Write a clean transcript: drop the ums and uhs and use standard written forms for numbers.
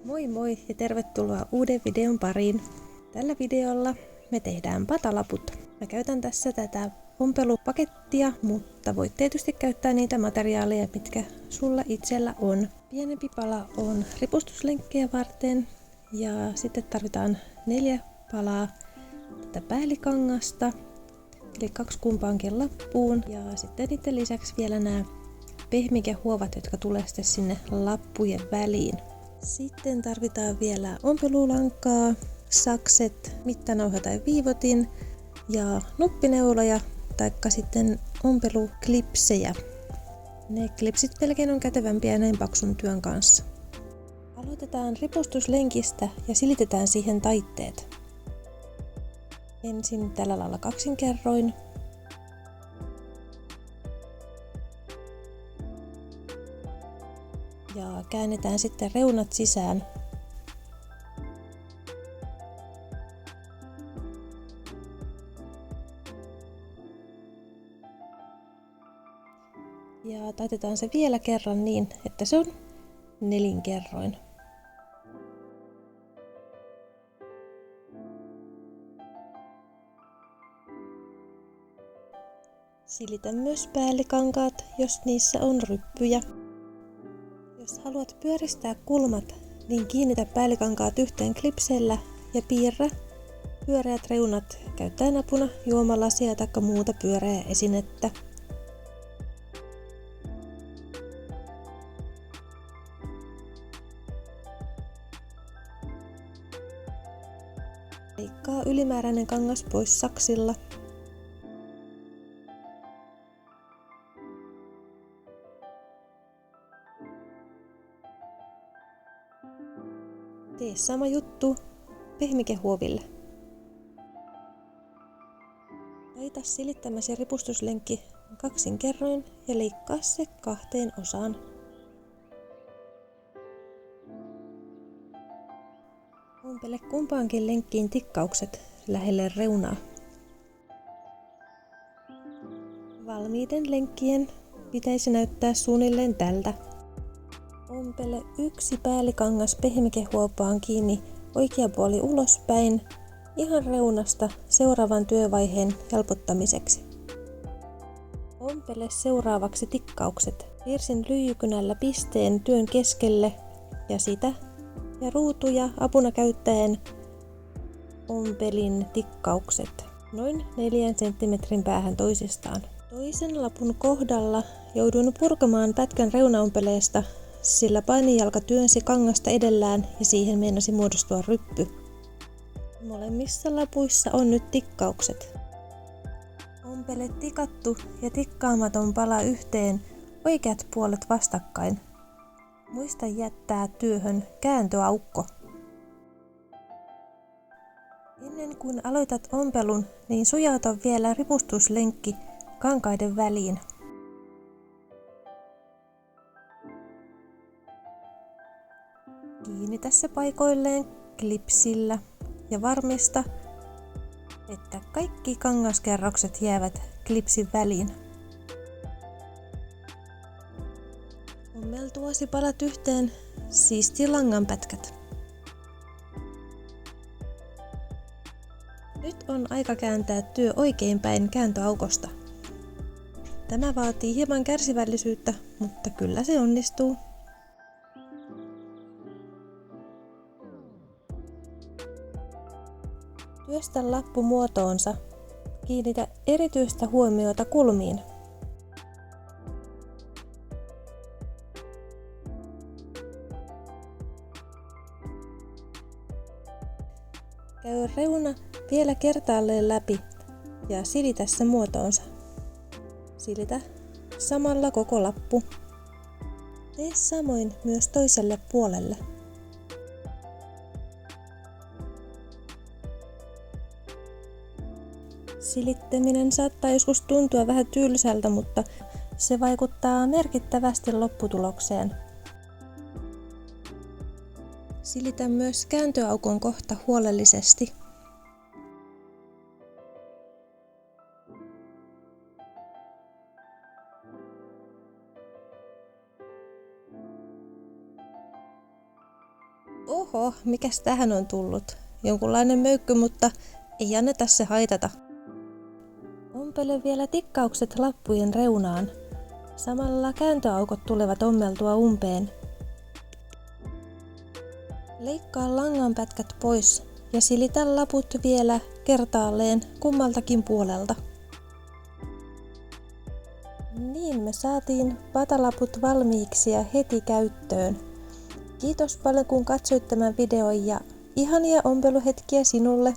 Moi moi ja tervetuloa uuden videon pariin. Tällä videolla me tehdään patalaput. Mä käytän tässä tätä ompelupakettia, mutta voit tietysti käyttää niitä materiaaleja, mitkä sulla itsellä on. Pienempi pala on ripustuslenkkejä varten ja sitten tarvitaan 4 palaa tätä päällikangasta, eli 2 kumpaankin lappuun ja sitten niiden lisäksi vielä nämä pehmikehuovat, jotka tulee sitten sinne lappujen väliin. Sitten tarvitaan vielä ompelulankaa, sakset, mittanauha tai viivotin ja nuppineuloja taikka sitten ompeluklipsejä. Ne klipsit melkein on kätevämpiä näin paksun työn kanssa. Aloitetaan ripustuslenkistä ja silitetään siihen taitteet. Ensin tällä lailla kaksinkerroin. Ja käännetään sitten reunat sisään. Ja taitetaan se vielä kerran niin, että se on nelinkerroin. Silitä myös päällikankaat, jos niissä on ryppyjä. Jos haluat pyöristää kulmat, niin kiinnitä päällikankaat yhteen klipseillä ja piirrä pyöreät reunat käyttäen apuna juomalasia tai muuta pyöreää esinettä. Leikkaa ylimääräinen kangas pois saksilla. Tee sama juttu pehmikehuoville. Laita silittämäsi ripustuslenkki kaksinkerroin ja leikkaa se 2 osaan. Ompele kumpaankin lenkkiin tikkaukset lähelle reunaa. Valmiiden lenkkien pitäisi näyttää suunnilleen tältä. Ompele 1 päällikangas pehmikehuopaan kiinni oikea puoli ulospäin ihan reunasta seuraavan työvaiheen helpottamiseksi. Ompele seuraavaksi tikkaukset. Piirsin lyijykynällä pisteen työn keskelle ja sitä ja ruutuja apuna käyttäen ompelin tikkaukset noin 4 cm päähän toisistaan. Toisen lapun kohdalla jouduin purkamaan pätkän reunaompeleesta, sillä painijalka työnsi kangasta edellään ja siihen meinasi muodostua ryppy. Molemmissa lapuissa on nyt tikkaukset. Ompele tikattu ja tikkaamaton pala yhteen, oikeat puolet vastakkain. Muista jättää työhön kääntöaukko. Ennen kuin aloitat ompelun, niin sujauta vielä ripustuslenkki kankaiden väliin. Kiinnitä se paikoilleen klipsillä ja varmista, että kaikki kangaskerrokset jäävät klipsin väliin. Ommeltuasi palat yhteen, siisti langanpätkät. Nyt on aika kääntää työ oikeinpäin kääntöaukosta. Tämä vaatii hieman kärsivällisyyttä, mutta kyllä se onnistuu. Työstä lappu muotoonsa. Kiinnitä erityistä huomiota kulmiin. Käy reuna vielä kertaalleen läpi ja silitä se muotoonsa. Silitä samalla koko lappu. Tee samoin myös toiselle puolelle. Silittäminen saattaa joskus tuntua vähän tylsältä, mutta se vaikuttaa merkittävästi lopputulokseen. Silitä myös kääntöaukon kohta huolellisesti. Oho, mikäs tähän on tullut? Jonkunlainen möykky, mutta ei anneta se haitata. Ompele vielä tikkaukset lappujen reunaan. Samalla kääntöaukot tulevat ommeltua umpeen. Leikkaa langanpätkät pois ja silitä laput vielä kertaalleen kummaltakin puolelta. Niin me saatiin patalaput valmiiksi ja heti käyttöön. Kiitos paljon kun katsoit tämän videon ja ihania ompeluhetkiä sinulle!